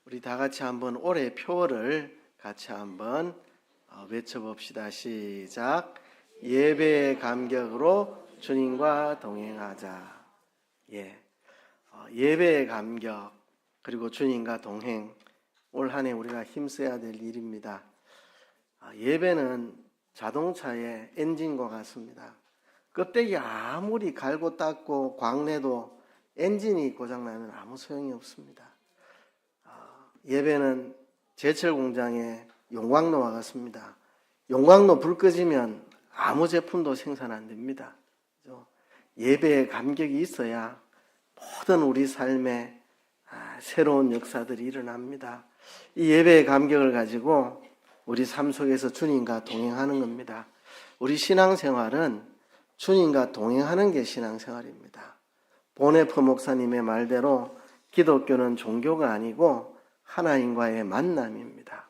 우리 다 같이 한번 올해 표를 같이 한번 외쳐봅시다. 시작. 예배의 감격으로 주님과 동행하자. 예배의 감격 그리고 주님과 동행, 올 한 해 우리가 힘써야 될 일입니다. 예배는 자동차의 엔진과 같습니다. 껍데기 아무리 갈고 닦고 광내도 엔진이 고장나면 아무 소용이 없습니다. 예배는 제철 공장의 용광로와 같습니다. 용광로 불 꺼지면 아무 제품도 생산 안 됩니다. 예배의 감격이 있어야 모든 우리 삶에 새로운 역사들이 일어납니다. 이 예배의 감격을 가지고 우리 삶 속에서 주님과 동행하는 겁니다. 우리 신앙생활은 주님과 동행하는 게 신앙생활입니다. 보네프 목사님의 말대로 기독교는 종교가 아니고 하나님과의 만남입니다.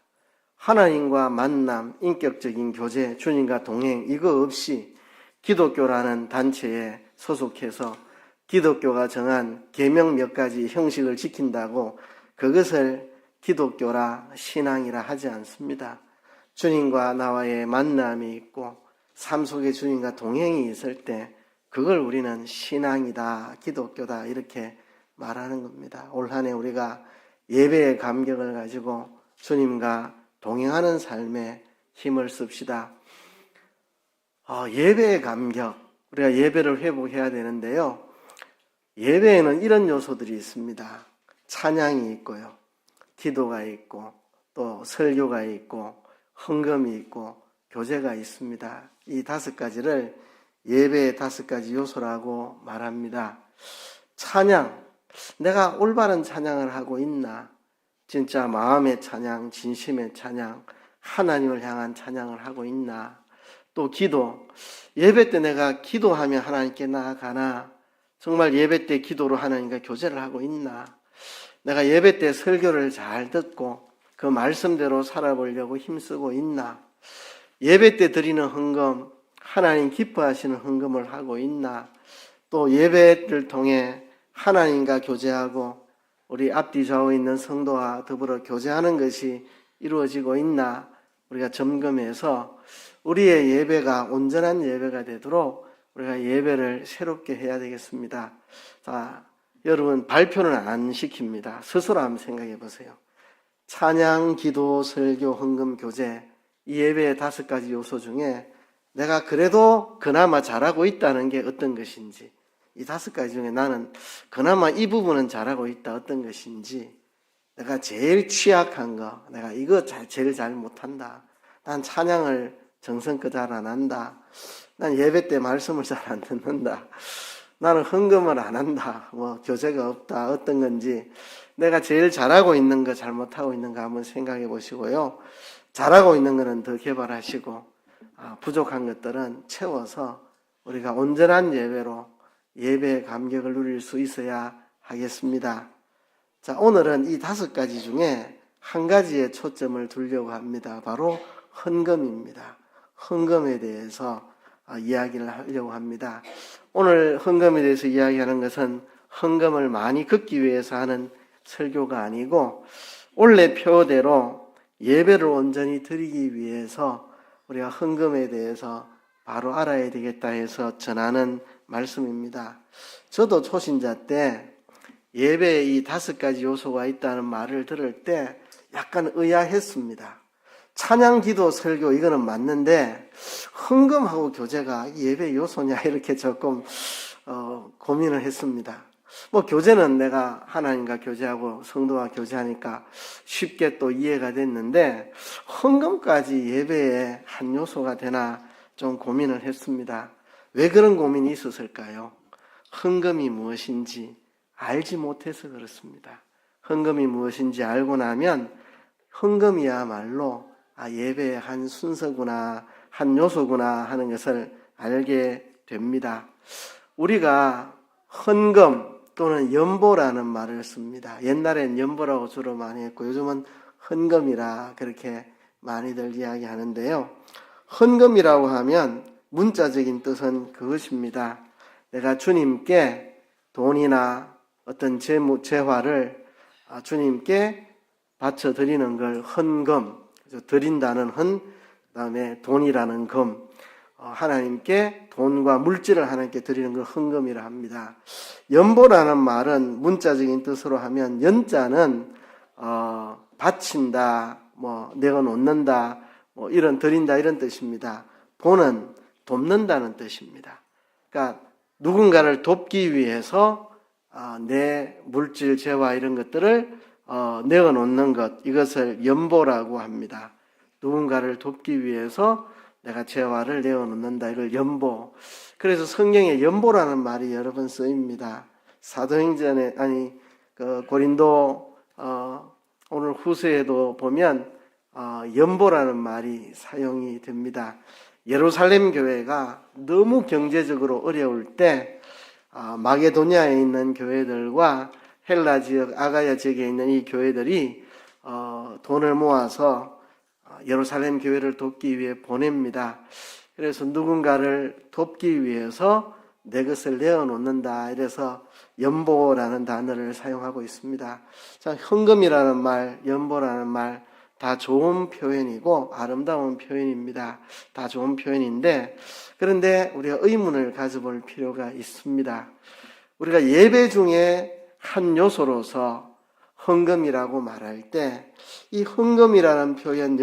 하나님과 만남, 인격적인 교제, 주님과 동행, 이거 없이 기독교라는 단체에 소속해서 기독교가 정한 계명 몇 가지 형식을 지킨다고 그것을 기독교라 신앙이라 하지 않습니다. 주님과 나와의 만남이 있고 삶 속에 주님과 동행이 있을 때 그걸 우리는 신앙이다, 기독교다 이렇게 말하는 겁니다. 올 한 해 우리가 예배의 감격을 가지고 주님과 동행하는 삶에 힘을 씁시다. 예배의 감격, 우리가 예배를 회복해야 되는데요. 예배에는 이런 요소들이 있습니다. 찬양이 있고요, 기도가 있고 또 설교가 있고 헌금이 있고 교제가 있습니다. 이 5가지를 예배의 5가지 요소라고 말합니다. 찬양, 내가 올바른 찬양을 하고 있나? 진짜 마음의 찬양, 진심의 찬양, 하나님을 향한 찬양을 하고 있나? 또 기도, 예배 때 내가 기도하며 하나님께 나아가나? 정말 예배 때 기도로 하나님과 교제를 하고 있나? 내가 예배 때 설교를 잘 듣고 그 말씀대로 살아보려고 힘쓰고 있나? 예배 때 드리는 헌금, 하나님 기뻐하시는 헌금을 하고 있나? 또 예배를 통해 하나님과 교제하고 우리 앞뒤 좌우에 있는 성도와 더불어 교제하는 것이 이루어지고 있나? 우리가 점검해서 우리의 예배가 온전한 예배가 되도록 우리가 예배를 새롭게 해야 되겠습니다. 자, 여러분 발표는 안 시킵니다. 스스로 한번 생각해 보세요. 찬양, 기도, 설교, 헌금, 교제, 이 예배의 5가지 요소 중에 내가 그래도 그나마 잘하고 있다는 게 어떤 것인지, 이 5가지 중에 나는 그나마 이 부분은 잘하고 있다 어떤 것인지, 내가 제일 취약한 거, 내가 이거 제일 잘 못한다, 난 찬양을 정성껏 잘 안 한다, 난 예배 때 말씀을 잘 안 듣는다, 나는 헌금을 안 한다, 교제가 없다, 어떤 건지 내가 제일 잘하고 있는 거, 잘못하고 있는 거 한번 생각해 보시고요. 잘하고 있는 거는 더 개발하시고 부족한 것들은 채워서 우리가 온전한 예배로 예배의 감격을 누릴 수 있어야 하겠습니다. 자, 오늘은 이 5가지 중에 한 가지에 초점을 두려고 합니다. 바로 헌금입니다. 헌금에 대해서 이야기를 하려고 합니다. 오늘 헌금에 대해서 이야기하는 것은 헌금을 많이 걷기 위해서 하는 설교가 아니고 원래 표대로 예배를 온전히 드리기 위해서 우리가 헌금에 대해서 바로 알아야 되겠다 해서 전하는 말씀입니다. 저도 초신자 때 예배에 이 5가지 요소가 있다는 말을 들을 때 약간 의아했습니다. 찬양, 기도, 설교 이거는 맞는데 헌금하고 교제가 예배 요소냐 이렇게 조금 고민을 했습니다. 교제는 내가 하나님과 교제하고 성도와 교제하니까 쉽게 또 이해가 됐는데 헌금까지 예배의 한 요소가 되나 좀 고민을 했습니다. 왜 그런 고민이 있었을까요? 헌금이 무엇인지 알지 못해서 그렇습니다. 헌금이 무엇인지 알고 나면 헌금이야말로 예배의 한 순서구나, 한 요소구나 하는 것을 알게 됩니다. 우리가 헌금 또는 연보라는 말을 씁니다. 옛날엔 연보라고 주로 많이 했고 요즘은 헌금이라 그렇게 많이들 이야기하는데요. 헌금이라고 하면 문자적인 뜻은 그것입니다. 내가 주님께 돈이나 어떤 재화를 주님께 바쳐 드리는 걸 헌금, 드린다는 헌, 그다음에 돈이라는 금, 하나님께 돈과 물질을 하나님께 드리는 걸 헌금이라 합니다. 연보라는 말은 문자적인 뜻으로 하면 연자는 바친다, 내가 놓는다, 이런 드린다 이런 뜻입니다. 보는 돕는다는 뜻입니다. 그러니까 누군가를 돕기 위해서 내 물질, 재화 이런 것들을 내어 놓는 것, 이것을 연보라고 합니다. 누군가를 돕기 위해서 내가 재화를 내어 놓는다, 이걸 연보. 그래서 성경에 연보라는 말이 여러 번 쓰입니다. 사도행전에 고린도 오늘 후서에도 보면 연보라는 말이 사용이 됩니다. 예루살렘 교회가 너무 경제적으로 어려울 때 마게도니아에 있는 교회들과 헬라 지역, 아가야 지역에 있는 이 교회들이 돈을 모아서 예루살렘 교회를 돕기 위해 보냅니다. 그래서 누군가를 돕기 위해서 내 것을 내어놓는다, 이래서 연보라는 단어를 사용하고 있습니다. 자, 헌금이라는 말, 연보라는 말 다 좋은 표현이고 아름다운 표현입니다. 다 좋은 표현인데, 그런데 우리가 의문을 가져볼 필요가 있습니다. 우리가 예배 중에 한 요소로서 헌금이라고 말할 때 이 헌금이라는 표현,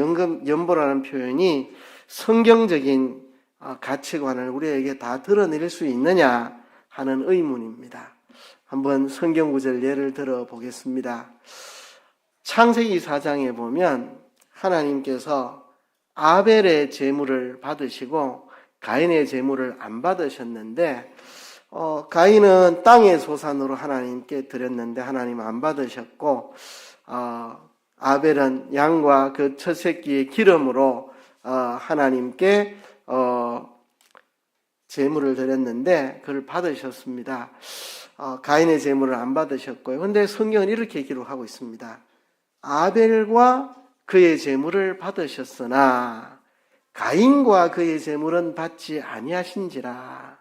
연보라는 표현이 성경적인 가치관을 우리에게 다 드러낼 수 있느냐 하는 의문입니다. 한번 성경 구절 예를 들어 보겠습니다. 창세기 4장에 보면 하나님께서 아벨의 제물을 받으시고 가인의 제물을 안 받으셨는데, 가인은 땅의 소산으로 하나님께 드렸는데 하나님 안 받으셨고, 아벨은 양과 그 첫 새끼의 기름으로 하나님께 제물을 드렸는데 그걸 받으셨습니다. 가인의 제물을 안 받으셨고요. 그런데 성경은 이렇게 기록하고 있습니다. 아벨과 그의 제물을 받으셨으나 가인과 그의 제물은 받지 아니하신지라.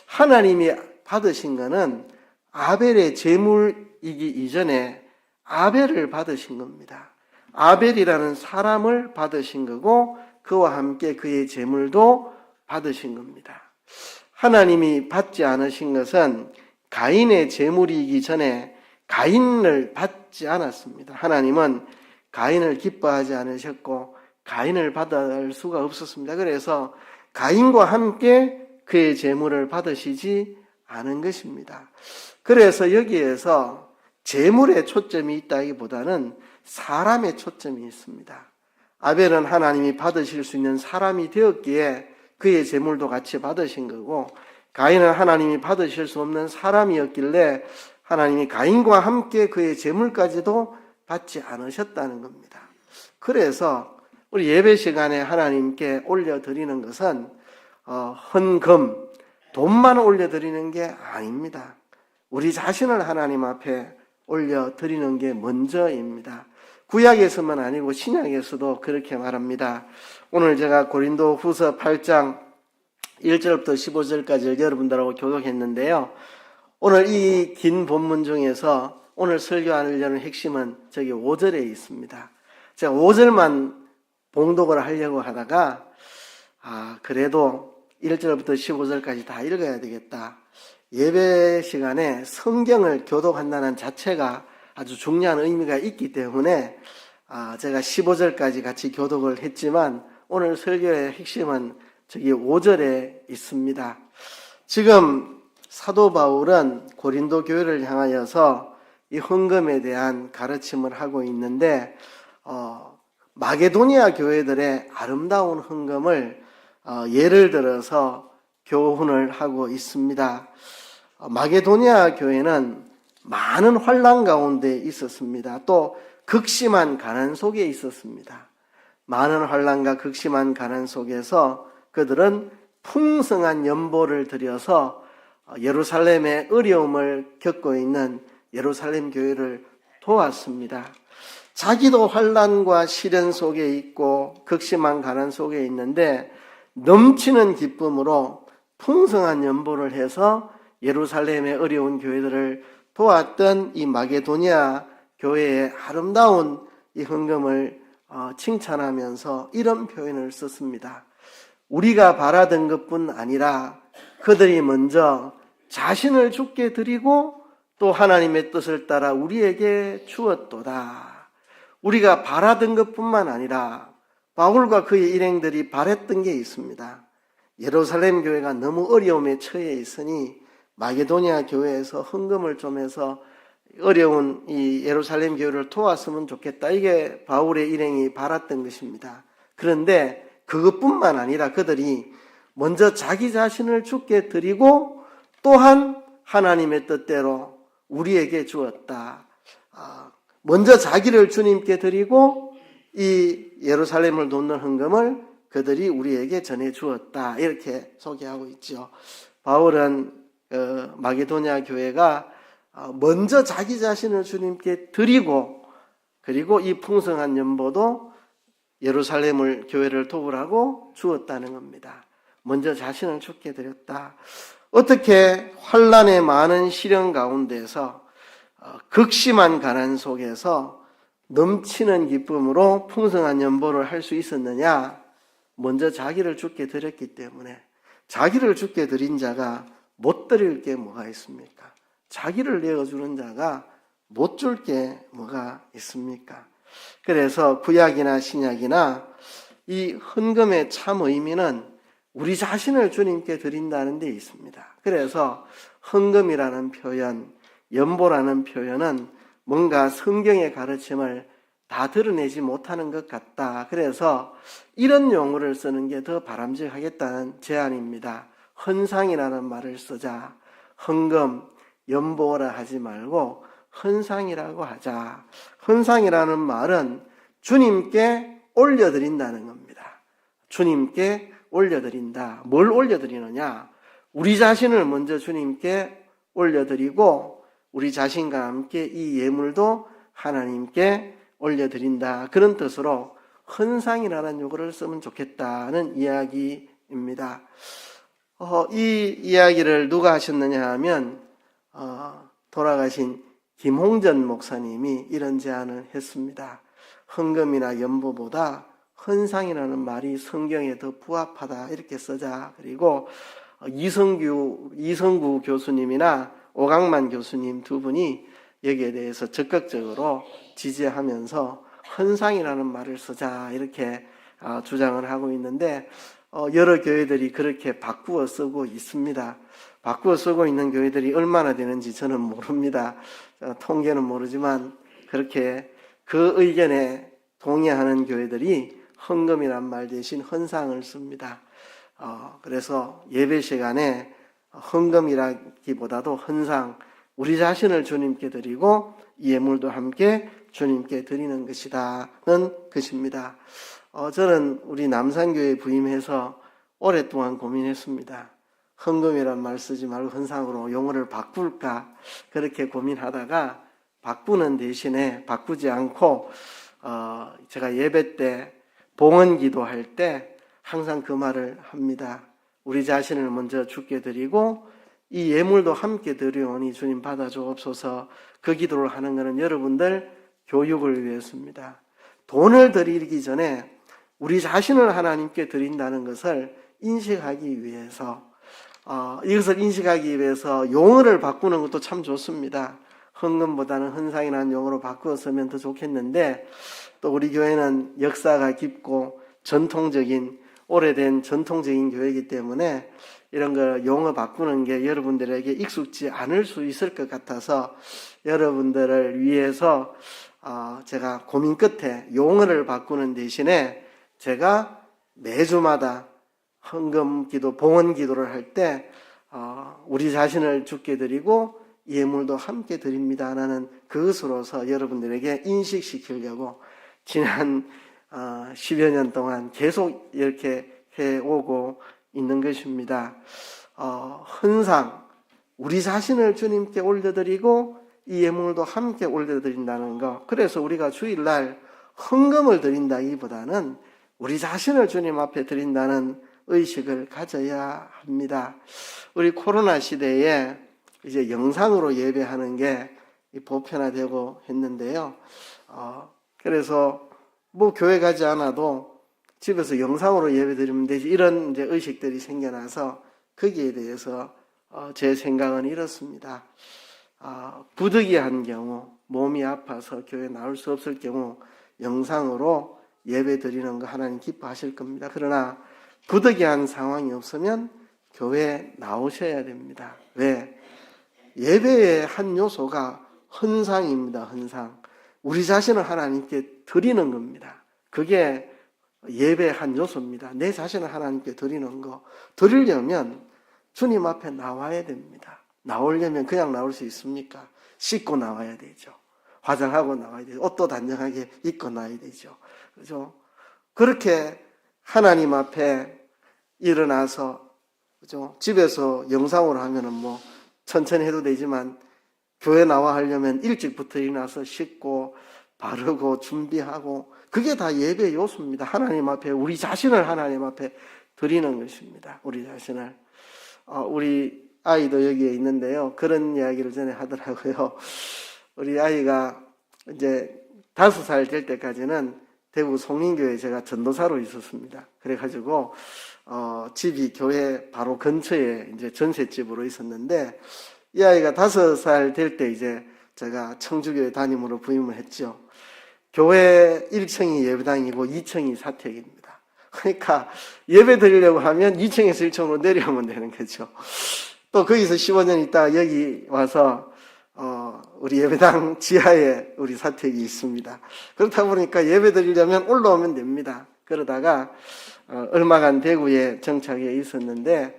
하나님이 받으신 것은 아벨의 제물이기 이전에 아벨을 받으신 겁니다. 아벨이라는 사람을 받으신 거고 그와 함께 그의 제물도 받으신 겁니다. 하나님이 받지 않으신 것은 가인의 제물이기 전에 가인을 받지 않았습니다. 하나님은 가인을 기뻐하지 않으셨고 가인을 받을 수가 없었습니다. 그래서 가인과 함께 그의 제물을 받으시지 않은 것입니다. 그래서 여기에서 제물에 초점이 있다기보다는 사람의 초점이 있습니다. 아벨은 하나님이 받으실 수 있는 사람이 되었기에 그의 제물도 같이 받으신 거고, 가인은 하나님이 받으실 수 없는 사람이었길래 하나님이 가인과 함께 그의 제물까지도 받지 않으셨다는 겁니다. 그래서 우리 예배 시간에 하나님께 올려드리는 것은 헌금, 돈만 올려드리는 게 아닙니다. 우리 자신을 하나님 앞에 올려드리는 게 먼저입니다. 구약에서만 아니고 신약에서도 그렇게 말합니다. 오늘 제가 고린도 후서 8장 1절부터 15절까지 여러분들하고 교독했는데요. 오늘 이 긴 본문 중에서 오늘 설교하려는 핵심은 저기 5절에 있습니다. 제가 5절만 봉독을 하려고 하다가 그래도 1절부터 15절까지 다 읽어야 되겠다. 예배 시간에 성경을 교독한다는 자체가 아주 중요한 의미가 있기 때문에 제가 15절까지 같이 교독을 했지만 오늘 설교의 핵심은 저기 5절에 있습니다. 지금 사도 바울은 고린도 교회를 향하여서 이 헌금에 대한 가르침을 하고 있는데 마게도니아 교회들의 아름다운 헌금을 예를 들어서 교훈을 하고 있습니다. 마게도니아 교회는 많은 환난 가운데 있었습니다. 또 극심한 가난 속에 있었습니다. 많은 환난과 극심한 가난 속에서 그들은 풍성한 연보를 들여서 예루살렘의 어려움을 겪고 있는 예루살렘 교회를 도왔습니다. 자기도 환난과 시련 속에 있고 극심한 가난 속에 있는데 넘치는 기쁨으로 풍성한 연보를 해서 예루살렘의 어려운 교회들을 도왔던 이 마게도니아 교회의 아름다운 이 헌금을 칭찬하면서 이런 표현을 썼습니다. 우리가 바라던 것뿐 아니라 그들이 먼저 자신을 주께 드리고 또 하나님의 뜻을 따라 우리에게 주었도다. 우리가 바라던 것뿐만 아니라 바울과 그의 일행들이 바랬던 게 있습니다. 예루살렘 교회가 너무 어려움에 처해 있으니 마게도니아 교회에서 헌금을 좀 해서 어려운 이 예루살렘 교회를 도왔으면 좋겠다. 이게 바울의 일행이 바랐던 것입니다. 그런데 그것뿐만 아니라 그들이 먼저 자기 자신을 주께 드리고 또한 하나님의 뜻대로 우리에게 주었다. 먼저 자기를 주님께 드리고 이 예루살렘을 돕는 헌금을 그들이 우리에게 전해 주었다. 이렇게 소개하고 있죠. 바울은 마게도니아 교회가 먼저 자기 자신을 주님께 드리고 그리고 이 풍성한 연보도 예루살렘을 교회를 도우라고 주었다는 겁니다. 먼저 자신을 주께 드렸다. 어떻게 환난의 많은 시련 가운데서 극심한 가난 속에서 넘치는 기쁨으로 풍성한 연보를 할 수 있었느냐? 먼저 자기를 주께 드렸기 때문에. 자기를 주께 드린 자가 못 드릴 게 뭐가 있습니까? 자기를 내어주는 자가 못 줄 게 뭐가 있습니까? 그래서 구약이나 신약이나 이 헌금의 참 의미는 우리 자신을 주님께 드린다는 데 있습니다. 그래서 헌금이라는 표현, 연보라는 표현은 뭔가 성경의 가르침을 다 드러내지 못하는 것 같다. 그래서 이런 용어를 쓰는 게 더 바람직하겠다는 제안입니다. 헌상이라는 말을 쓰자. 헌금, 연보라 하지 말고 헌상이라고 하자. 헌상이라는 말은 주님께 올려드린다는 겁니다. 주님께 올려드린다. 뭘 올려드리느냐? 우리 자신을 먼저 주님께 올려드리고 우리 자신과 함께 이 예물도 하나님께 올려드린다. 그런 뜻으로 헌상이라는 용어를 쓰면 좋겠다는 이야기입니다. 이 이야기를 누가 하셨느냐 하면 돌아가신 김홍전 목사님이 이런 제안을 했습니다. 헌금이나 연보보다 헌상이라는 말이 성경에 더 부합하다 이렇게 쓰자. 그리고 이성구 교수님이나 오강만 교수님 두 분이 여기에 대해서 적극적으로 지지하면서 헌상이라는 말을 쓰자 이렇게 주장을 하고 있는데 여러 교회들이 그렇게 바꾸어 쓰고 있습니다. 바꾸어 쓰고 있는 교회들이 얼마나 되는지 저는 모릅니다. 통계는 모르지만 그렇게 그 의견에 동의하는 교회들이 헌금이란 말 대신 헌상을 씁니다. 그래서 예배 시간에 헌금이라기보다도 헌상, 우리 자신을 주님께 드리고 이 예물도 함께 주님께 드리는 것이다는 것입니다. 저는 우리 남산교회 부임해서 오랫동안 고민했습니다. 헌금이란 말 쓰지 말고 헌상으로 용어를 바꿀까 그렇게 고민하다가 바꾸는 대신에 바꾸지 않고 제가 예배 때 봉헌 기도할 때 항상 그 말을 합니다. 우리 자신을 먼저 주께 드리고 이 예물도 함께 드리오니 주님 받아주옵소서. 그 기도를 하는 것은 여러분들 교육을 위해서입니다. 돈을 드리기 전에 우리 자신을 하나님께 드린다는 것을 인식하기 위해서 이것을 인식하기 위해서 용어를 바꾸는 것도 참 좋습니다. 헌금보다는 헌상이라는 용어로 바꾸어 쓰면 더 좋겠는데 또 우리 교회는 역사가 깊고 전통적인 오래된 전통적인 교회이기 때문에 이런 거 용어 바꾸는 게 여러분들에게 익숙지 않을 수 있을 것 같아서 여러분들을 위해서 제가 고민 끝에 용어를 바꾸는 대신에 제가 매주마다 헌금 기도, 봉헌 기도를 할 때 우리 자신을 주께 드리고 예물도 함께 드립니다. 라는 그것으로서 여러분들에게 인식시키려고 지난 10여 년 동안 계속 이렇게 해오고 있는 것입니다. 헌상, 우리 자신을 주님께 올려드리고 이 예물도 함께 올려드린다는 것. 그래서 우리가 주일날 헌금을 드린다기보다는 우리 자신을 주님 앞에 드린다는 의식을 가져야 합니다. 우리 코로나 시대에 이제 영상으로 예배하는 게 보편화되고 했는데요. 그래서 뭐 교회 가지 않아도 집에서 영상으로 예배 드리면 되지, 이런 이제 의식들이 생겨나서 거기에 대해서 제 생각은 이렇습니다. 부득이한 경우, 몸이 아파서 교회 나올 수 없을 경우 영상으로 예배 드리는 거 하나님 기뻐하실 겁니다. 그러나 부득이한 상황이 없으면 교회에 나오셔야 됩니다. 왜? 예배의 한 요소가 헌상입니다. 헌상. 우리 자신을 하나님께 드리는 겁니다. 그게 예배의 한 요소입니다. 내 자신을 하나님께 드리는 거. 드리려면 주님 앞에 나와야 됩니다. 나오려면 그냥 나올 수 있습니까? 씻고 나와야 되죠. 화장하고 나와야 되죠. 옷도 단정하게 입고 나와야 되죠. 그죠? 그렇게 하나님 앞에 일어나서, 그죠? 집에서 영상으로 하면은 뭐 천천히 해도 되지만 교회 나와 하려면 일찍부터 일어나서 씻고 바르고 준비하고, 그게 다 예배의 요소입니다. 하나님 앞에 우리 자신을 하나님 앞에 드리는 것입니다. 우리 자신을. 우리 아이도 여기에 있는데요. 그런 이야기를 전에 하더라고요. 우리 아이가 이제 5살 될 때까지는 대구 송림교회에 제가 전도사로 있었습니다. 그래가지고 집이 교회 바로 근처에 이제 전셋집으로 있었는데, 이 아이가 5살 될 때 이제 제가 청주교회 담임으로 부임을 했죠. 교회 1층이 예배당이고 2층이 사택입니다. 그러니까 예배 드리려고 하면 2층에서 1층으로 내려오면 되는 거죠. 또 거기서 15년 있다가 여기 와서 우리 예배당 지하에 우리 사택이 있습니다. 그렇다 보니까 예배 드리려면 올라오면 됩니다. 그러다가 얼마간 대구에 정착해 있었는데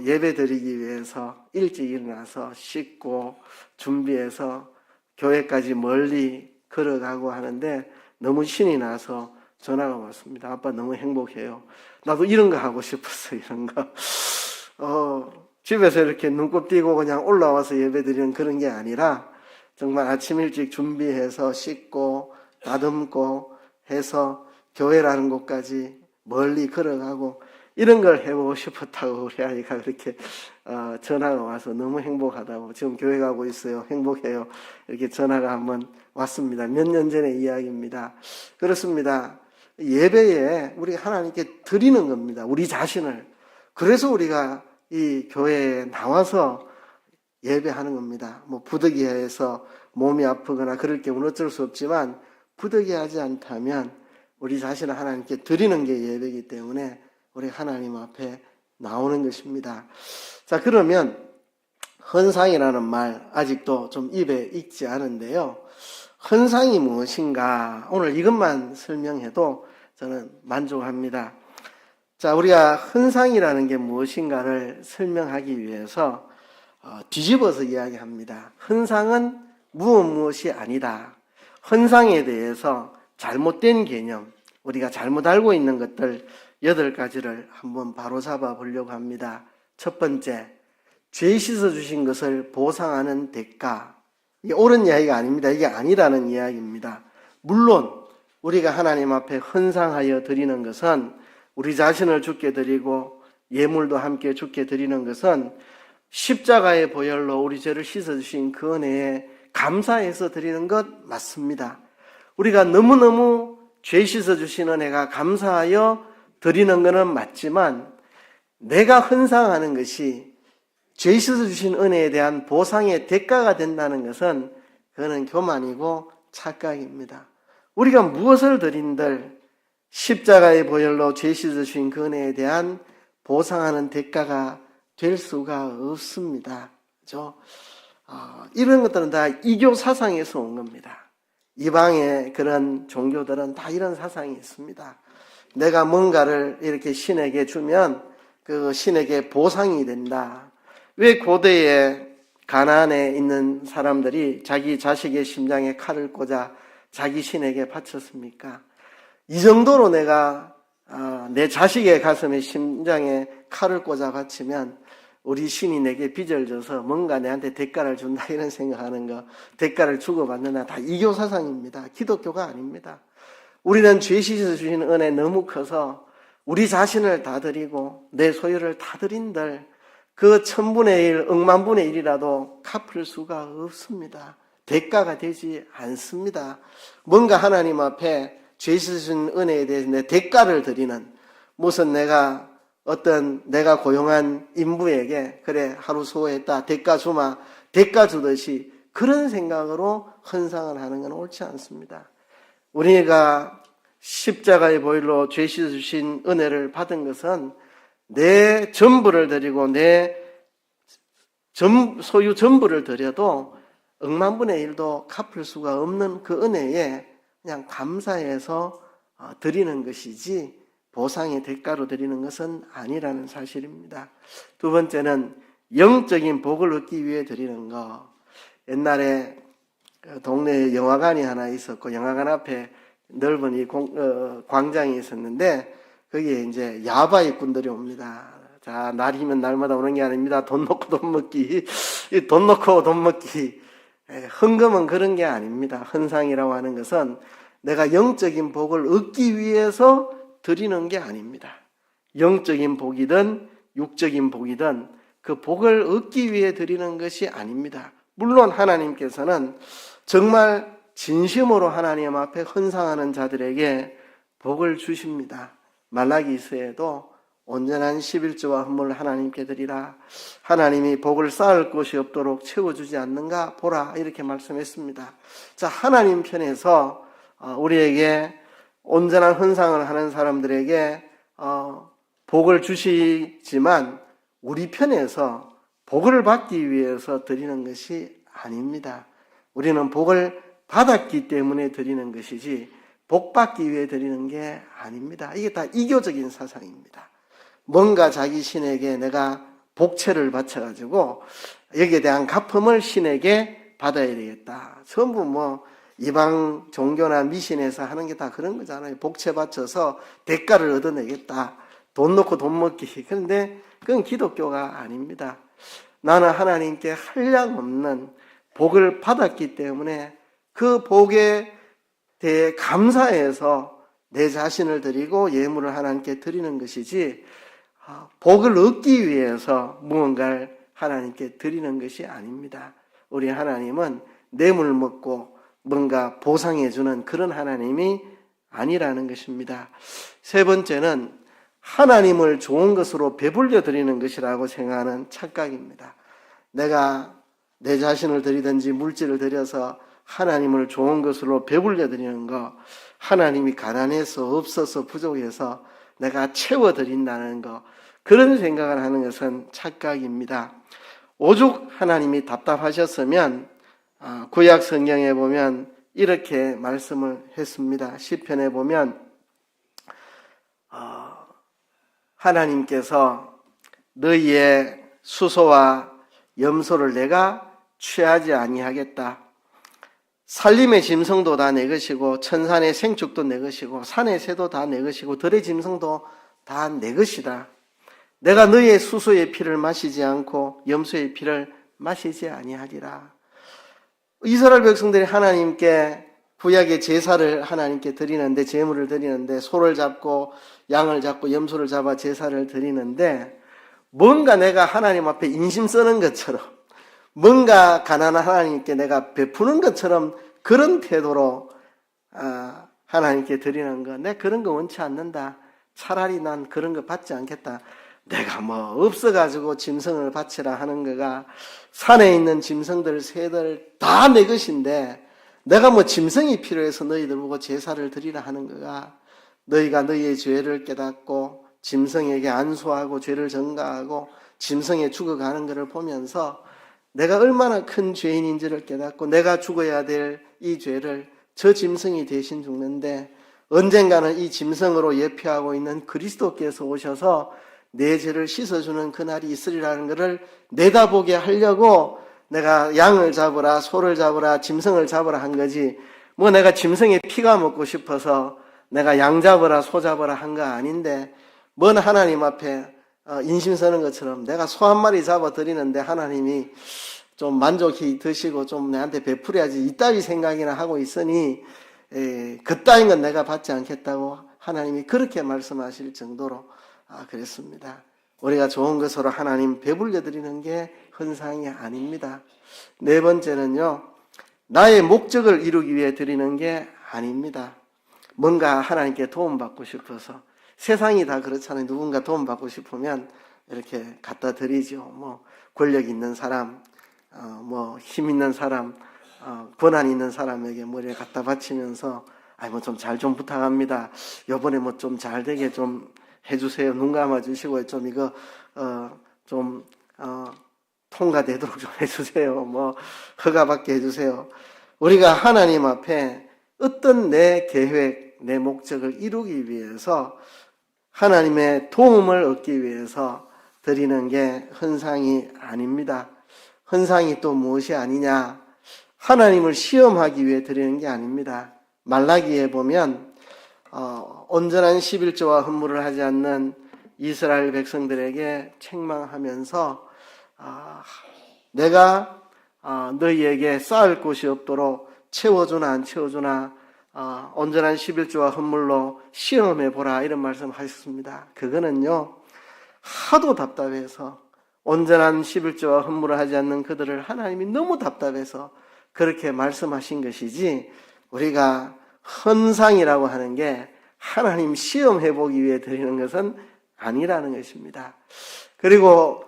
예배 드리기 위해서 일찍 일어나서 씻고 준비해서 교회까지 멀리 걸어가고 하는데 너무 신이 나서 전화가 왔습니다. 아빠 너무 행복해요. 나도 이런 거 하고 싶었어, 이런 거. 집에서 이렇게 눈곱 띄고 그냥 올라와서 예배 드리는 그런 게 아니라 정말 아침 일찍 준비해서 씻고 다듬고 해서 교회라는 곳까지 멀리 걸어가고 이런 걸 해보고 싶었다고 우리 아이가 그렇게 전화가 와서 너무 행복하다고, 지금 교회 가고 있어요, 행복해요, 이렇게 전화가 한번 왔습니다. 몇 년 전의 이야기입니다. 그렇습니다. 예배에 우리 하나님께 드리는 겁니다. 우리 자신을. 그래서 우리가 이 교회에 나와서 예배하는 겁니다. 뭐 부득이해서 몸이 아프거나 그럴 경우는 어쩔 수 없지만, 부득이하지 않다면 우리 자신을 하나님께 드리는 게 예배이기 때문에 우리 하나님 앞에 나오는 것입니다. 자, 그러면 헌상이라는 말 아직도 좀 입에 익지 않은데요. 헌상이 무엇인가? 오늘 이것만 설명해도 저는 만족합니다. 자, 우리가 헌상이라는 게 무엇인가를 설명하기 위해서 뒤집어서 이야기합니다. 헌상은 무엇이 아니다. 헌상에 대해서 잘못된 개념, 우리가 잘못 알고 있는 것들 8가지를 한번 바로잡아 보려고 합니다. 첫 번째, 죄 씻어주신 것을 보상하는 대가. 이게 옳은 이야기가 아닙니다. 이게 아니라는 이야기입니다. 물론 우리가 하나님 앞에 헌상하여 드리는 것은, 우리 자신을 주께 드리고 예물도 함께 주께 드리는 것은 십자가의 보혈로 우리 죄를 씻어주신 그 은혜에 감사해서 드리는 것 맞습니다. 우리가 너무너무 죄 씻어주신 은혜가 감사하여 드리는 것은 맞지만, 내가 헌상하는 것이 죄 씻어주신 은혜에 대한 보상의 대가가 된다는 것은 그거는 교만이고 착각입니다. 우리가 무엇을 드린들 십자가의 보혈로 죄 씻어주신 그 은혜에 대한 보상하는 대가가 될 수가 없습니다. 그죠? 이런 것들은 다 이교 사상에서 온 겁니다. 이방의 그런 종교들은 다 이런 사상이 있습니다. 내가 뭔가를 이렇게 신에게 주면 그 신에게 보상이 된다. 왜 고대에 가나안에 있는 사람들이 자기 자식의 심장에 칼을 꽂아 자기 신에게 바쳤습니까? 이 정도로 내가 내 자식의 가슴에 심장에 칼을 꽂아 바치면 우리 신이 내게 빚을 져서 뭔가 내한테 대가를 준다, 이런 생각하는 거, 대가를 주고받는다, 다 이교 사상입니다. 기독교가 아닙니다. 우리는 죄 씻어주시는 은혜 너무 커서 우리 자신을 다 드리고 내 소유를 다 드린들 그 1000분의 1, 억만분의 1이라도 갚을 수가 없습니다. 대가가 되지 않습니다. 뭔가 하나님 앞에 죄 씻으신 은혜에 대해서 내 대가를 드리는, 무슨 내가 고용한 인부에게 그래 하루 수고했다 대가 주마, 대가 주듯이 그런 생각으로 헌상을 하는 건 옳지 않습니다. 우리가 십자가의 보혈로 죄 씻으신 은혜를 받은 것은 내 전부를 드리고 내 소유 전부를 드려도 억만분의 1도 갚을 수가 없는 그 은혜에 그냥 감사해서 드리는 것이지 보상의 대가로 드리는 것은 아니라는 사실입니다. 두 번째는 영적인 복을 얻기 위해 드리는 것. 옛날에 동네에 영화관이 하나 있었고 영화관 앞에 넓은 이 광장이 있었는데 거기에 이제 야바 일꾼들이 옵니다. 자, 날이면 날마다 오는 게 아닙니다. 돈 놓고 돈 먹기. 돈 놓고 돈 먹기. 헌금은 그런 게 아닙니다. 헌상이라고 하는 것은 내가 영적인 복을 얻기 위해서 드리는 게 아닙니다. 영적인 복이든 육적인 복이든 그 복을 얻기 위해 드리는 것이 아닙니다. 물론 하나님께서는 정말 진심으로 하나님 앞에 헌상하는 자들에게 복을 주십니다. 말라기서에도 온전한 11조와 헌물을 하나님께 드리라. 하나님이 복을 쌓을 곳이 없도록 채워주지 않는가 보라, 이렇게 말씀했습니다. 자, 하나님 편에서 우리에게 온전한 헌상을 하는 사람들에게 복을 주시지만 우리 편에서 복을 받기 위해서 드리는 것이 아닙니다. 우리는 복을 받았기 때문에 드리는 것이지 복 받기 위해 드리는 게 아닙니다. 이게 다 이교적인 사상입니다. 뭔가 자기 신에게 내가 복채를 바쳐가지고 여기에 대한 갚음을 신에게 받아야 되겠다. 전부 이방 종교나 미신에서 하는 게 다 그런 거잖아요. 복채 바쳐서 대가를 얻어내겠다. 돈 놓고 돈 먹기. 그런데 그건 기독교가 아닙니다. 나는 하나님께 한량없는 복을 받았기 때문에 그 복에 대해 감사해서 내 자신을 드리고 예물을 하나님께 드리는 것이지 복을 얻기 위해서 무언가를 하나님께 드리는 것이 아닙니다. 우리 하나님은 뇌물 먹고 뭔가 보상해주는 그런 하나님이 아니라는 것입니다. 세 번째는 하나님을 좋은 것으로 배불려 드리는 것이라고 생각하는 착각입니다. 내가 내 자신을 드리든지 물질을 드려서 하나님을 좋은 것으로 배불려 드리는 것, 하나님이 가난해서 없어서 부족해서 내가 채워드린다는 것, 그런 생각을 하는 것은 착각입니다. 오죽 하나님이 답답하셨으면 구약 성경에 보면 이렇게 말씀을 했습니다. 시편에 보면 하나님께서 너희의 수소와 염소를 내가 취하지 아니하겠다. 산림의 짐승도 다 내 것이고 천산의 생축도 내 것이고 산의 새도 다 내 것이고 들의 짐승도 다 내 것이다. 내가 너희의 수소의 피를 마시지 않고 염소의 피를 마시지 아니하리라. 이스라엘 백성들이 하나님께 구약의 제사를 하나님께 드리는데, 제물을 드리는데 소를 잡고 양을 잡고 염소를 잡아 제사를 드리는데 뭔가 내가 하나님 앞에 인심 쓰는 것처럼, 뭔가 가난한 하나님께 내가 베푸는 것처럼 그런 태도로 하나님께 드리는 거, 내가 그런 거 원치 않는다. 차라리 난 그런 거 받지 않겠다. 내가 없어가지고 짐승을 바치라 하는 거가, 산에 있는 짐승들 새들 다 내 것인데 내가 짐승이 필요해서 너희들 보고 제사를 드리라 하는 거가, 너희가 너희의 죄를 깨닫고 짐승에게 안수하고 죄를 전가하고 짐승에 죽어가는 것을 보면서 내가 얼마나 큰 죄인인지를 깨닫고 내가 죽어야 될 이 죄를 저 짐승이 대신 죽는데 언젠가는 이 짐승으로 예표하고 있는 그리스도께서 오셔서 내 죄를 씻어주는 그날이 있으리라는 것을 내다보게 하려고 내가 양을 잡으라, 소를 잡으라, 짐승을 잡으라 한 거지, 내가 짐승의 피가 먹고 싶어서 내가 양 잡으라, 소 잡으라 한 거 아닌데, 하나님 앞에 인심 쓰는 것처럼 내가 소 한 마리 잡아 드리는데 하나님이 좀 만족히 드시고 좀 내한테 베풀어야지, 이따위 생각이나 하고 있으니 그따윈 건 내가 받지 않겠다고 하나님이 그렇게 말씀하실 정도로 그랬습니다. 우리가 좋은 것으로 하나님 배불려 드리는 게 헌상이 아닙니다. 네 번째는요, 나의 목적을 이루기 위해 드리는 게 아닙니다. 뭔가 하나님께 도움받고 싶어서. 세상이 다 그렇잖아요. 누군가 도움받고 싶으면 이렇게 갖다 드리죠. 뭐 권력 있는 사람, 뭐 힘 있는 사람, 권한 있는 사람에게 뭐 이렇게 갖다 바치면서 뭐 좀 잘 좀 부탁합니다. 요번에 뭐 좀 잘 되게 좀 해주세요. 눈 감아주시고 좀 이거 좀 통과되도록 좀 해주세요. 뭐 허가받게 해주세요. 우리가 하나님 앞에 어떤 내 계획, 내 목적을 이루기 위해서 하나님의 도움을 얻기 위해서 드리는 게 헌상이 아닙니다. 헌상이 또 무엇이 아니냐? 하나님을 시험하기 위해 드리는 게 아닙니다. 말라기에 보면 온전한 11조와 헌물을 하지 않는 이스라엘 백성들에게 책망하면서 내가 너희에게 쌓을 곳이 없도록 채워주나 안 채워주나 온전한 11조와 헌물로 시험해보라 이런 말씀하셨습니다. 그거는요 하도 답답해서 온전한 11조와 헌물을 하지 않는 그들을 하나님이 너무 답답해서 그렇게 말씀하신 것이지 우리가 헌상이라고 하는 게 하나님 시험해보기 위해 드리는 것은 아니라는 것입니다. 그리고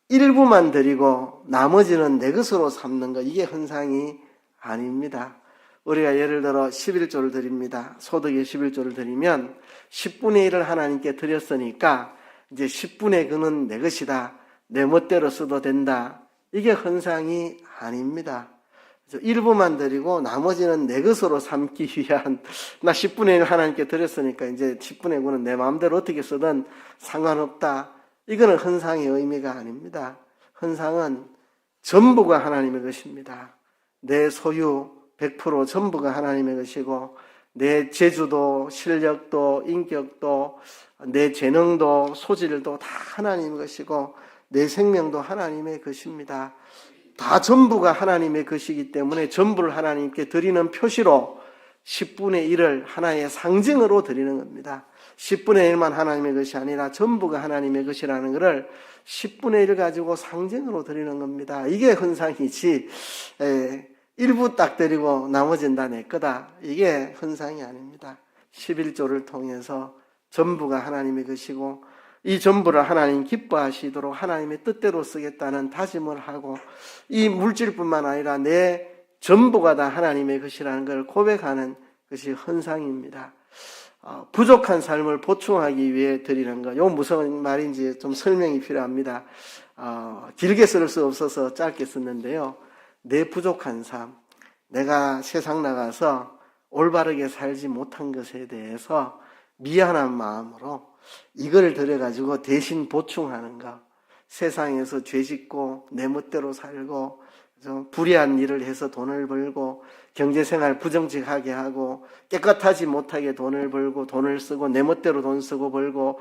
일부만 드리고 나머지는 내 것으로 삼는 것, 이게 헌상이 아닙니다. 우리가 예를 들어 11조를 드립니다. 소득의 11조를 드리면 10분의 1을 하나님께 드렸으니까 이제 10분의 그는 내 것이다. 내 멋대로 써도 된다. 이게 헌상이 아닙니다. 일부만 드리고 나머지는 내 것으로 삼기 위한, 나 10분의 1 하나님께 드렸으니까 이제 10분의 9는 내 마음대로 어떻게 쓰든 상관없다. 이거는 헌상의 의미가 아닙니다. 헌상은 전부가 하나님의 것입니다. 내 소유 100% 전부가 하나님의 것이고 내 재주도 실력도 인격도 내 재능도 소질도 다 하나님의 것이고 내 생명도 하나님의 것입니다. 다 전부가 하나님의 것이기 때문에 전부를 하나님께 드리는 표시로 10분의 1을 하나의 상징으로 드리는 겁니다. 10분의 1만 하나님의 것이 아니라 전부가 하나님의 것이라는 것을 10분의 1 가지고 상징으로 드리는 겁니다. 이게 헌상이지 일부 딱 드리고 나머지는 다 내 거다. 이게 헌상이 아닙니다. 11조를 통해서 전부가 하나님의 것이고 이 전부를 하나님 기뻐하시도록 하나님의 뜻대로 쓰겠다는 다짐을 하고 이 물질뿐만 아니라 내 전부가 다 하나님의 것이라는 걸 고백하는 것이 헌상입니다. 부족한 삶을 보충하기 위해 드리는 것. 이건 무슨 말인지 좀 설명이 필요합니다. 길게 쓸 수 없어서 짧게 썼는데요. 내 부족한 삶, 내가 세상 나가서 올바르게 살지 못한 것에 대해서 미안한 마음으로 이걸 들여가지고 대신 보충하는 것. 세상에서 죄 짓고 내 멋대로 살고 불의한 일을 해서 돈을 벌고 경제생활 부정직하게 하고 깨끗하지 못하게 돈을 벌고 돈을 쓰고 내 멋대로 돈 쓰고 벌고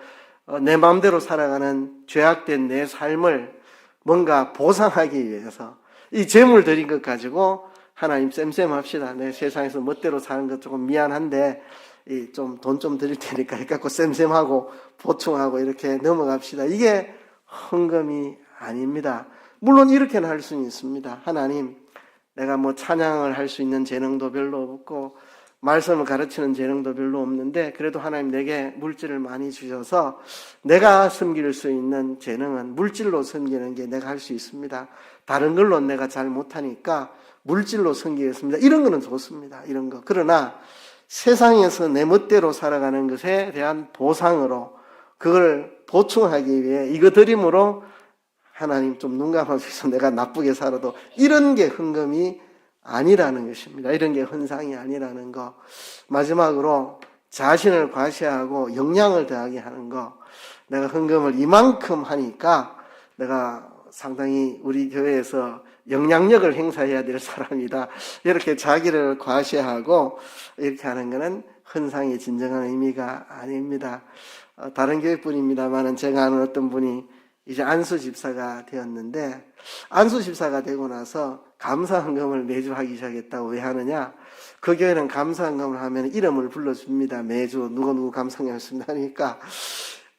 내 마음대로 살아가는 죄악된 내 삶을 뭔가 보상하기 위해서 이 재물 드린 것 가지고 하나님 쌤쌤합시다. 내 세상에서 멋대로 사는 것 조금 미안한데 좀 돈 좀 드릴 테니까 이렇게 갖고 쌤쌤하고 보충하고 이렇게 넘어갑시다. 이게 헌금이 아닙니다. 물론 이렇게는 할 수는 있습니다. 하나님, 내가 뭐 찬양을 할 수 있는 재능도 별로 없고 말씀을 가르치는 재능도 별로 없는데 그래도 하나님 내게 물질을 많이 주셔서 내가 섬길 수 있는 재능은 물질로 섬기는 게 내가 할 수 있습니다. 다른 걸로 내가 잘 못하니까 물질로 섬기겠습니다. 이런 거는 좋습니다. 이런 거. 그러나 세상에서 내 멋대로 살아가는 것에 대한 보상으로 그걸 보충하기 위해 이거 드림으로 하나님 좀 눈 감아주셔서 내가 나쁘게 살아도 이런 게 헌금이 아니라는 것입니다. 이런 게 헌상이 아니라는 거. 마지막으로 자신을 과시하고 영향을 더하게 하는 거. 내가 헌금을 이만큼 하니까 내가 상당히 우리 교회에서 영향력을 행사해야 될 사람이다. 이렇게 자기를 과시하고 이렇게 하는 것은 헌상의 진정한 의미가 아닙니다. 다른 교회뿐입니다만 제가 아는 어떤 분이 이제 안수 집사가 되었는데 안수 집사가 되고 나서 감사헌금을 매주 하기 시작했다고. 왜 하느냐? 그 교회는 감사헌금을 하면 이름을 불러줍니다. 매주 누구 감사헌금했습니다 하니까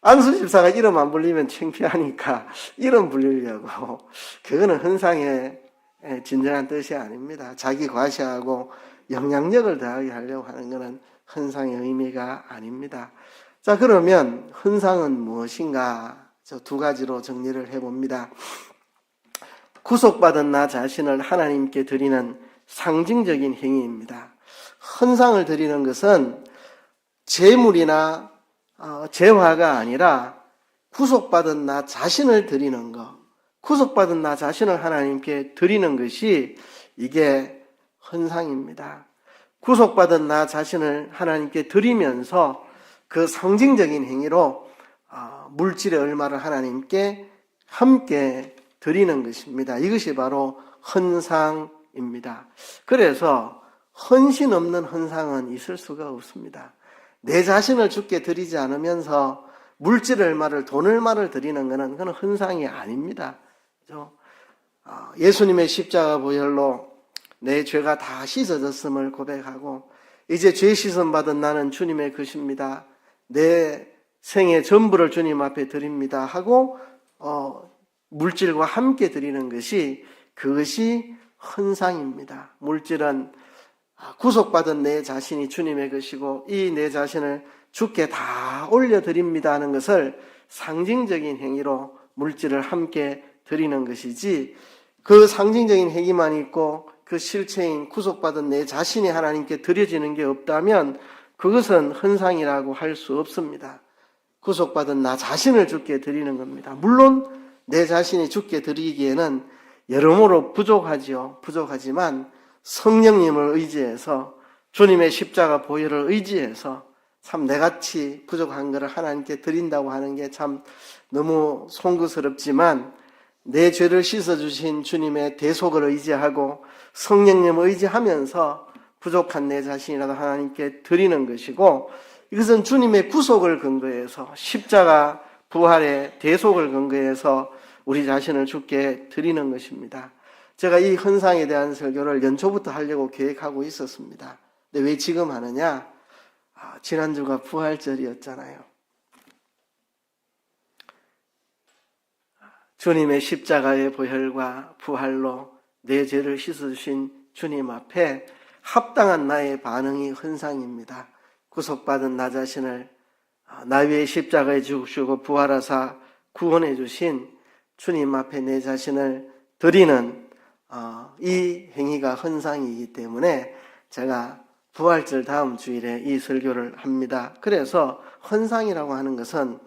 안수 집사가 이름 안 불리면 창피하니까 이름 불리려고. 그거는 헌상의 진정한 뜻이 아닙니다. 자기 과시하고 영향력을 더하게 하려고 하는 것은 헌상의 의미가 아닙니다. 자, 그러면 헌상은 무엇인가? 저 두 가지로 정리를 해봅니다. 구속받은 나 자신을 하나님께 드리는 상징적인 행위입니다. 헌상을 드리는 것은 재물이나 재화가 아니라 구속받은 나 자신을 드리는 것, 구속받은 나 자신을 하나님께 드리는 것이 이게 헌상입니다. 구속받은 나 자신을 하나님께 드리면서 그 상징적인 행위로 물질의 얼마를 하나님께 함께 드리는 것입니다. 이것이 바로 헌상입니다. 그래서 헌신 없는 헌상은 있을 수가 없습니다. 내 자신을 주께 드리지 않으면서 물질 얼마를, 돈 얼마를 드리는 것은 그건 헌상이 아닙니다. 그렇죠? 예수님의 십자가 보혈로 내 죄가 다 씻어졌음을 고백하고 이제 죄 씻음 받은 나는 주님의 것입니다. 내 생의 전부를 주님 앞에 드립니다 하고 물질과 함께 드리는 것이 그것이 헌상입니다. 물질은 구속받은 내 자신이 주님의 것이고 이 내 자신을 주께 다 올려드립니다 하는 것을 상징적인 행위로 물질을 함께 드리는 것이지 그 상징적인 행위만 있고 그 실체인 구속받은 내 자신이 하나님께 드려지는 게 없다면 그것은 헌상이라고 할 수 없습니다. 구속받은 나 자신을 주께 드리는 겁니다. 물론 내 자신이 주께 드리기에는 여러모로 부족하지만 성령님을 의지해서 주님의 십자가 보혈을 의지해서 참 내같이 부족한 것을 하나님께 드린다고 하는 게 참 너무 송구스럽지만 내 죄를 씻어주신 주님의 대속을 의지하고 성령님을 의지하면서 부족한 내 자신이라도 하나님께 드리는 것이고 이것은 주님의 구속을 근거해서 십자가 부활의 대속을 근거해서 우리 자신을 주께 드리는 것입니다. 제가 이 헌상에 대한 설교를 연초부터 하려고 계획하고 있었습니다. 근데 왜 지금 하느냐? 지난주가 부활절이었잖아요. 주님의 십자가의 보혈과 부활로 내 죄를 씻어주신 주님 앞에 합당한 나의 반응이 헌상입니다. 구속받은 나 자신을 나 위에 십자가에 죽으시고 부활하사 구원해 주신 주님 앞에 내 자신을 드리는 이 행위가 헌상이기 때문에 제가 부활절 다음 주일에 이 설교를 합니다. 그래서 헌상이라고 하는 것은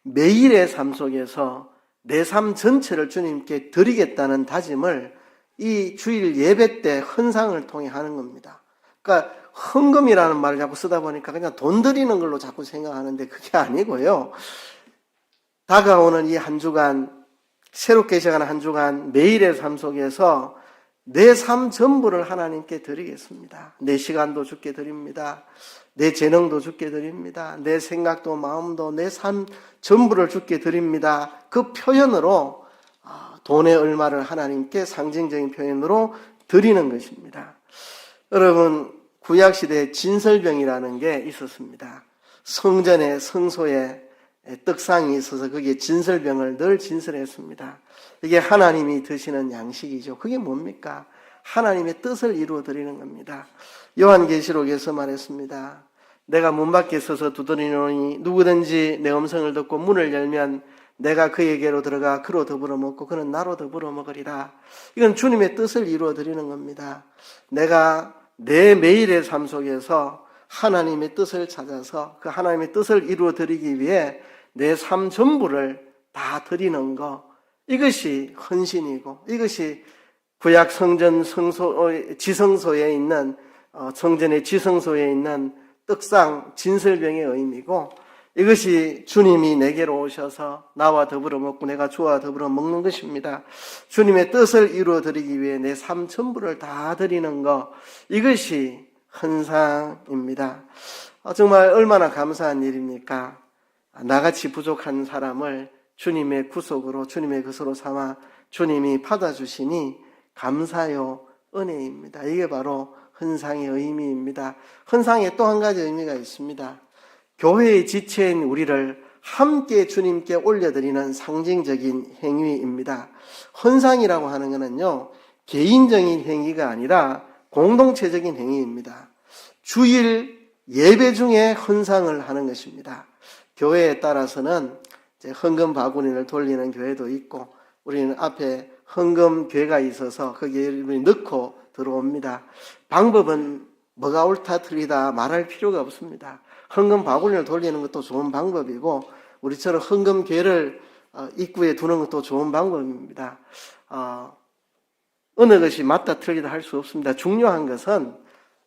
매일의 삶 속에서 내 삶 전체를 주님께 드리겠다는 다짐을 이 주일 예배 때 헌상을 통해 하는 겁니다. 그러니까 헌금이라는 말을 자꾸 쓰다 보니까 그냥 돈 드리는 걸로 자꾸 생각하는데 그게 아니고요. 다가오는 이 한 주간, 새롭게 시작하는 한 주간 매일의 삶 속에서 내 삶 전부를 하나님께 드리겠습니다. 내 시간도 주께 드립니다. 내 재능도 주께 드립니다. 내 생각도 마음도 내 삶 전부를 주께 드립니다. 그 표현으로 돈의 얼마를 하나님께 상징적인 표현으로 드리는 것입니다. 여러분 구약시대에 진설병이라는 게 있었습니다. 성전에 성소에 떡상이 있어서 거기에 진설병을 늘 진설했습니다. 이게 하나님이 드시는 양식이죠. 그게 뭡니까? 하나님의 뜻을 이루어 드리는 겁니다. 요한계시록에서 말했습니다. 내가 문 밖에 서서 두드리노니 누구든지 내 음성을 듣고 문을 열면 내가 그에게로 들어가 그로 더불어 먹고 그는 나로 더불어 먹으리라. 이건 주님의 뜻을 이루어 드리는 겁니다. 내가 내 매일의 삶 속에서 하나님의 뜻을 찾아서 그 하나님의 뜻을 이루어 드리기 위해 내 삶 전부를 다 드리는 것, 이것이 헌신이고 이것이 구약 성전 지성소에 있는 성전의 지성소에 있는 떡상 진설병의 의미고 이것이 주님이 내게로 오셔서 나와 더불어 먹고 내가 주와 더불어 먹는 것입니다. 주님의 뜻을 이루어 드리기 위해 내 삶 전부를 다 드리는 것, 이것이 헌상입니다. 정말 얼마나 감사한 일입니까? 나같이 부족한 사람을 주님의 구속으로 주님의 것으로 삼아 주님이 받아주시니 감사요 은혜입니다. 이게 바로 헌상의 의미입니다. 헌상에 또 한 가지 의미가 있습니다. 교회의 지체인 우리를 함께 주님께 올려드리는 상징적인 행위입니다. 헌상이라고 하는 것은요, 개인적인 행위가 아니라 공동체적인 행위입니다. 주일 예배 중에 헌상을 하는 것입니다. 교회에 따라서는 이제 헌금 바구니를 돌리는 교회도 있고, 우리는 앞에 헌금궤가 있어서 거기에 넣고 들어옵니다. 방법은 뭐가 옳다 틀리다 말할 필요가 없습니다. 헌금 바구니를 돌리는 것도 좋은 방법이고, 우리처럼 헌금궤를 입구에 두는 것도 좋은 방법입니다. 어느 것이 맞다 틀리다 할 수 없습니다. 중요한 것은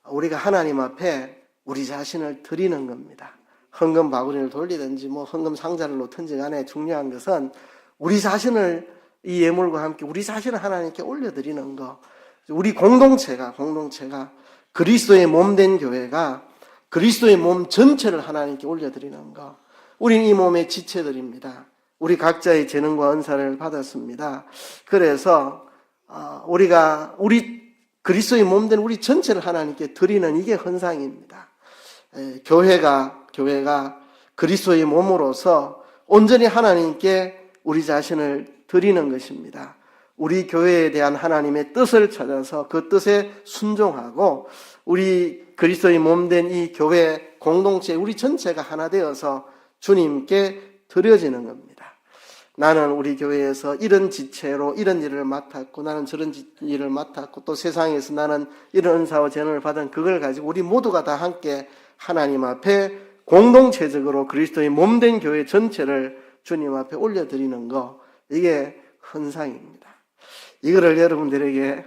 우리가 하나님 앞에 우리 자신을 드리는 겁니다. 헌금 바구니를 돌리든지 헌금 상자를 놓든지 간에 중요한 것은 우리 자신을 이 예물과 함께 우리 자신을 하나님께 올려드리는 것. 우리 공동체가 그리스도의 몸된 교회가 그리스도의 몸 전체를 하나님께 올려드리는 것. 우리는 이 몸의 지체들입니다. 우리 각자의 재능과 은사를 받았습니다. 그래서 우리 그리스도의 몸된 우리 전체를 하나님께 드리는 이게 헌상입니다. 교회가 그리스도의 몸으로서 온전히 하나님께 우리 자신을 드리는 것입니다. 우리 교회에 대한 하나님의 뜻을 찾아서 그 뜻에 순종하고 우리 그리스도의 몸된 이 교회 공동체 우리 전체가 하나 되어서 주님께 드려지는 겁니다. 나는 우리 교회에서 이런 지체로 이런 일을 맡았고 나는 저런 일을 맡았고 또 세상에서 나는 이런 은사와 재능을 받은 그걸 가지고 우리 모두가 다 함께 하나님 앞에 공동체적으로 그리스도의 몸된 교회 전체를 주님 앞에 올려드리는 거, 이게 헌상입니다. 이거를 여러분들에게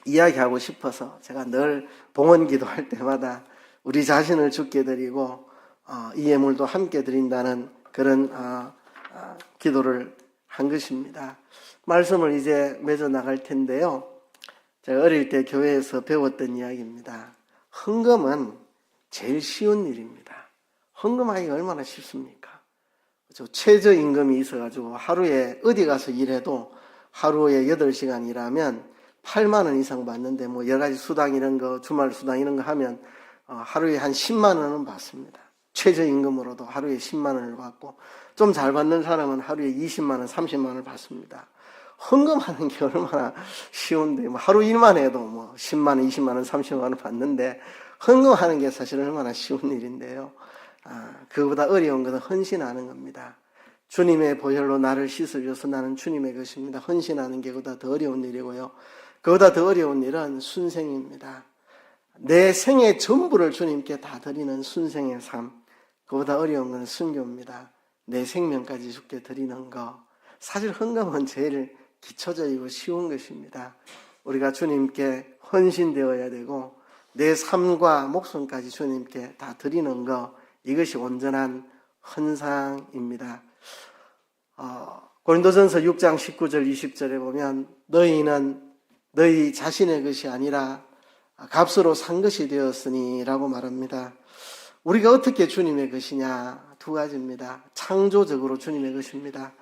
이야기하고 싶어서 제가 늘 봉헌 기도할 때마다 우리 자신을 주께 드리고 이 예물도 함께 드린다는 그런 기도를 한 것입니다. 말씀을 이제 맺어 나갈 텐데요. 제가 어릴 때 교회에서 배웠던 이야기입니다. 헌금은 제일 쉬운 일입니다. 헌금하기가 얼마나 쉽습니까? 최저임금이 있어가지고 하루에 어디 가서 일해도 하루에 8시간 일하면 8만 원 이상 받는데 여러 가지 수당 이런 거, 주말 수당 이런 거 하면 하루에 한 10만 원은 받습니다. 최저임금으로도 하루에 10만 원을 받고 좀 잘 받는 사람은 하루에 20만 원, 30만 원을 받습니다. 헌금하는 게 얼마나 쉬운데 하루 일만 해도 10만 원, 20만 원, 30만 원을 받는데 헌금하는 게 사실 얼마나 쉬운 일인데요. 그보다 어려운 것은 헌신하는 겁니다. 주님의 보혈로 나를 씻어줘서 나는 주님의 것입니다. 헌신하는 게 그보다 더 어려운 일이고요. 그보다 더 어려운 일은 순생입니다. 내 생의 전부를 주님께 다 드리는 순생의 삶. 그보다 어려운 건 순교입니다. 내 생명까지 주께 드리는 거. 사실 헌금은 제일 기초적이고 쉬운 것입니다. 우리가 주님께 헌신되어야 되고 내 삶과 목숨까지 주님께 다 드리는 거, 이것이 온전한 헌상입니다. 고린도전서 6장 19절 20절에 보면 너희는 너희 자신의 것이 아니라 값으로 산 것이 되었으니 라고 말합니다. 우리가 어떻게 주님의 것이냐? 두 가지입니다. 창조적으로 주님의 것입니다.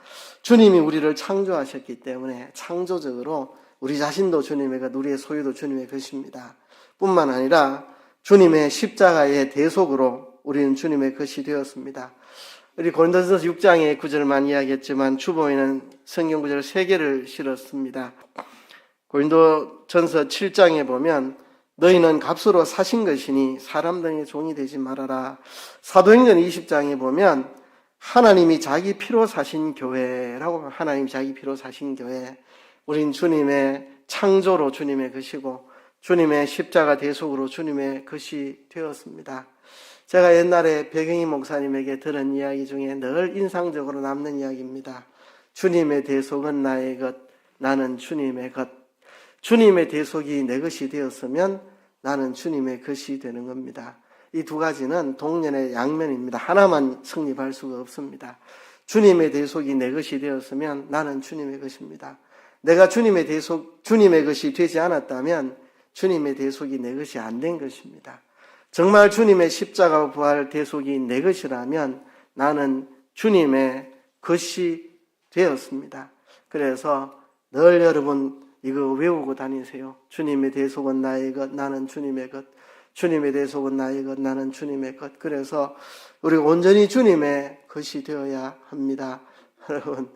주님이 우리를 창조하셨기 때문에 창조적으로 우리 자신도 주님의 것, 우리의 소유도 주님의 것입니다. 뿐만 아니라 주님의 십자가의 대속으로 우리는 주님의 것이 되었습니다. 우리 고린도전서 6장의 구절만 이야기했지만 주보에는 성경 구절 3개를 실었습니다. 고린도전서 7장에 보면 너희는 값으로 사신 것이니 사람들의 종이 되지 말아라. 사도행전 20장에 보면 하나님이 자기 피로 사신 교회라고, 하나님 자기 피로 사신 교회. 우린 주님의 창조로 주님의 것이고 주님의 십자가 대속으로 주님의 것이 되었습니다. 제가 옛날에 백영희 목사님에게 들은 이야기 중에 늘 인상적으로 남는 이야기입니다. 주님의 대속은 나의 것, 나는 주님의 것. 주님의 대속이 내 것이 되었으면 나는 주님의 것이 되는 겁니다. 이 두 가지는 동년의 양면입니다. 하나만 성립할 수가 없습니다. 주님의 대속이 내 것이 되었으면 나는 주님의 것입니다. 내가 주님의 것이 되지 않았다면 주님의 대속이 내 것이 안 된 것입니다. 정말 주님의 십자가 부활 대속이 내 것이라면 나는 주님의 것이 되었습니다. 그래서 늘 여러분 이거 외우고 다니세요. 주님의 대속은 나의 것, 나는 주님의 것. 주님의 대속은 나의 것, 나는 주님의 것. 그래서 우리가 온전히 주님의 것이 되어야 합니다. 여러분,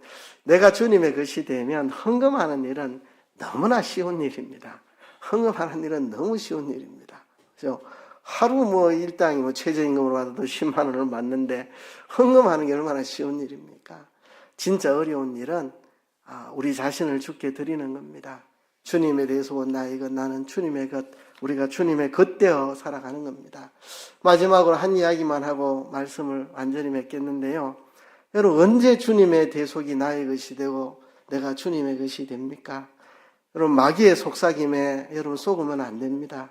내가 주님의 것이 되면 헌금하는 일은 너무나 쉬운 일입니다. 헌금하는 일은 너무 쉬운 일입니다. 그죠? 하루 일당이 최저임금으로 받아도 10만 원을 받는데 헌금하는 게 얼마나 쉬운 일입니까? 진짜 어려운 일은 우리 자신을 주께 드리는 겁니다. 주님에 대해서 온 나의 것, 나는 주님의 것, 우리가 주님의 것되어 살아가는 겁니다. 마지막으로 한 이야기만 하고 말씀을 완전히 맺겠는데요. 여러분, 언제 주님의 대속이 나의 것이 되고 내가 주님의 것이 됩니까? 여러분, 마귀의 속삭임에 여러분 속으면 안 됩니다.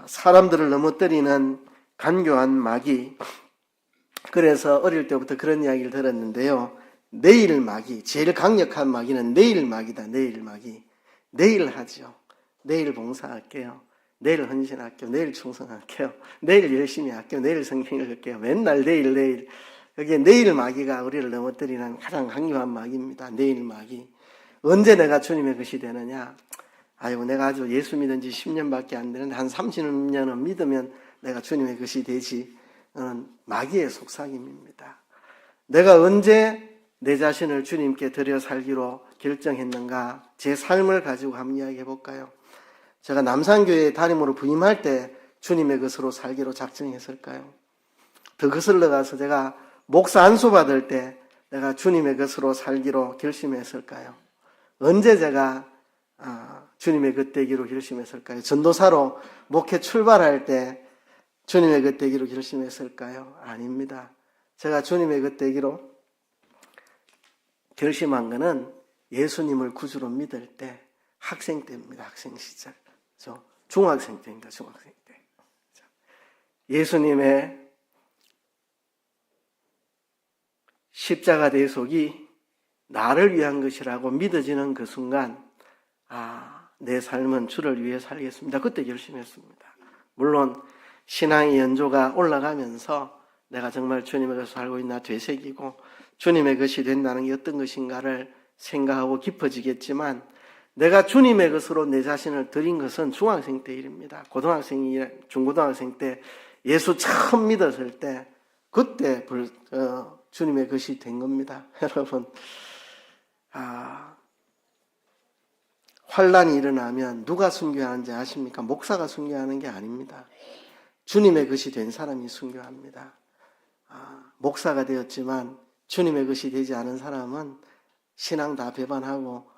사람들을 넘어뜨리는 간교한 마귀. 그래서 어릴 때부터 그런 이야기를 들었는데요. 내일 마귀, 제일 강력한 마귀는 내일 마귀다. 내일 마귀. 내일 하죠. 내일 봉사할게요. 내일 헌신할게요. 내일 충성할게요. 내일 열심히 할게요. 내일 성경 읽을게요. 맨날 내일. 여기에 내일 마귀가 우리를 넘어뜨리는 가장 강력한 마귀입니다. 내일 마귀. 언제 내가 주님의 것이 되느냐? 아이고, 내가 아주 예수 믿은 지 10년밖에 안 되는데 한 30년은 믿으면 내가 주님의 것이 되지. 마귀의 속삭임입니다. 내가 언제 내 자신을 주님께 드려 살기로 결정했는가? 제 삶을 가지고 한번 이야기해 볼까요? 제가 남산교회 담임으로 부임할 때 주님의 것으로 살기로 작정했을까요? 더 거슬러 가서 제가 목사 안수 받을 때 내가 주님의 것으로 살기로 결심했을까요? 언제 제가 주님의 것 되기로 결심했을까요? 전도사로 목회 출발할 때 주님의 것 되기로 결심했을까요? 아닙니다. 제가 주님의 것 되기로 결심한 것은 예수님을 구주로 믿을 때 학생 때입니다. 학생 시절. 중학생 때입니다. 중학생 때. 예수님의 십자가 대속이 나를 위한 것이라고 믿어지는 그 순간, 내 삶은 주를 위해 살겠습니다. 그때 결심했습니다. 물론 신앙의 연조가 올라가면서 내가 정말 주님의 것을 살고 있나 되새기고 주님의 것이 된다는 게 어떤 것인가를 생각하고 깊어지겠지만, 내가 주님의 것으로 내 자신을 드린 것은 중학생 때 일입니다. 중고등학생 때 예수 처음 믿었을 때 그때 주님의 것이 된 겁니다. 여러분, 환란이 일어나면 누가 순교하는지 아십니까? 목사가 순교하는 게 아닙니다. 주님의 것이 된 사람이 순교합니다. 목사가 되었지만 주님의 것이 되지 않은 사람은 신앙 다 배반하고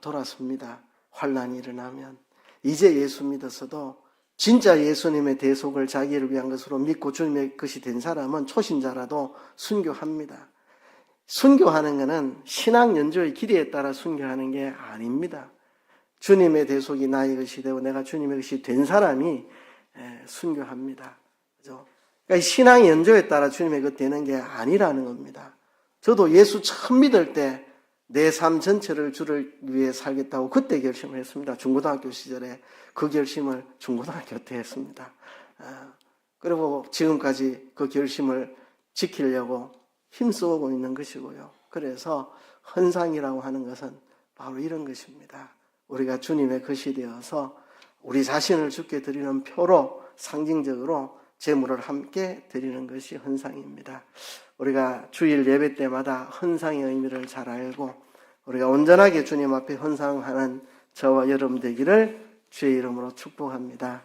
돌아섭니다. 환란이 일어나면. 이제 예수 믿었어도 진짜 예수님의 대속을 자기를 위한 것으로 믿고 주님의 것이 된 사람은 초신자라도 순교합니다. 순교하는 것은 신앙 연조의 길이에 따라 순교하는 게 아닙니다. 주님의 대속이 나의 것이 되고 내가 주님의 것이 된 사람이 순교합니다. 그죠? 그러니까 신앙 연조에 따라 주님의 것 되는 게 아니라는 겁니다. 저도 예수 처음 믿을 때 내 삶 전체를 주를 위해 살겠다고 그때 결심을 했습니다. 중고등학교 시절에 그 결심을 중고등학교 때 했습니다. 그리고 지금까지 그 결심을 지키려고 힘써오고 있는 것이고요. 그래서 헌상이라고 하는 것은 바로 이런 것입니다. 우리가 주님의 것이 되어서 우리 자신을 주께 드리는 표로 상징적으로 제물을 함께 드리는 것이 헌상입니다. 우리가 주일 예배 때마다 헌상의 의미를 잘 알고 우리가 온전하게 주님 앞에 헌상하는 저와 여러분 되기를 주의 이름으로 축복합니다.